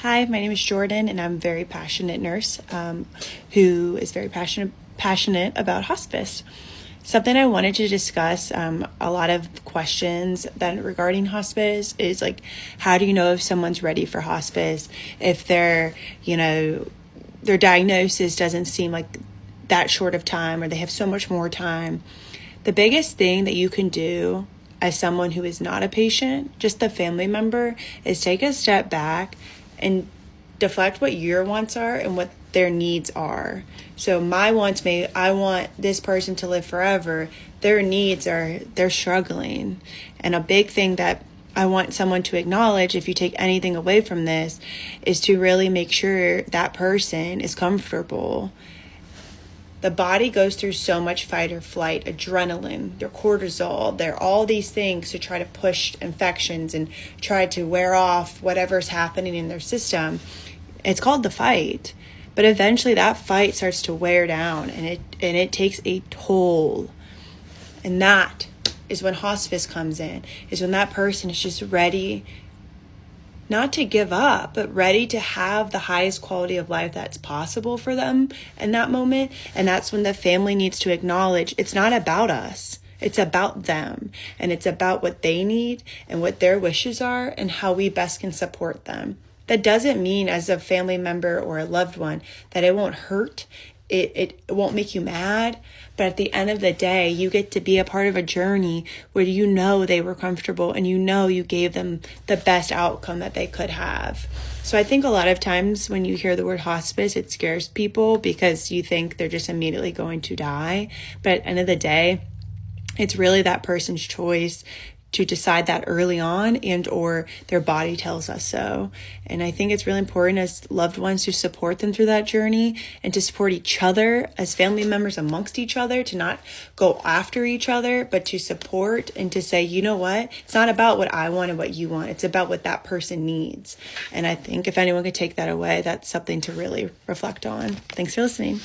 Hi, my name is Jordan, and I'm a very passionate nurse who is very passionate about hospice. Something I wanted to discuss, a lot of questions that regarding hospice is like, how do you know if someone's ready for hospice? If their diagnosis doesn't seem like that short of time, or they have so much more time. The biggest thing that you can do as someone who is not a patient, just the family member, is take a step back and deflect what your wants are and what their needs are. So my wants I want this person to live forever. Their needs are, they're struggling. And a big thing that I want someone to acknowledge, if you take anything away from this, is to really make sure that person is comfortable. The body goes through so much fight or flight, adrenaline, their cortisol, they're all these things to try to push infections and try to wear off whatever's happening in their system. It's called the fight. But eventually that fight starts to wear down and it takes a toll. And that is when hospice comes in, is when that person is just ready not to give up, but ready to have the highest quality of life that's possible for them in that moment. And that's when the family needs to acknowledge it's not about us. It's about them. And it's about what they need and what their wishes are and how we best can support them. That doesn't mean as a family member or a loved one that it won't hurt. It won't make you mad, but at the end of the day, you get to be a part of a journey where you know they were comfortable and you know you gave them the best outcome that they could have. So I think a lot of times when you hear the word hospice, it scares people because you think they're just immediately going to die. But at the end of the day, it's really that person's choice to decide that early on, and or their body tells us so. And I think it's really important as loved ones to support them through that journey and to support each other as family members amongst each other, to not go after each other, but to support and to say, you know what, it's not about what I want and what you want. It's about what that person needs. And I think if anyone could take that away, that's something to really reflect on. Thanks for listening.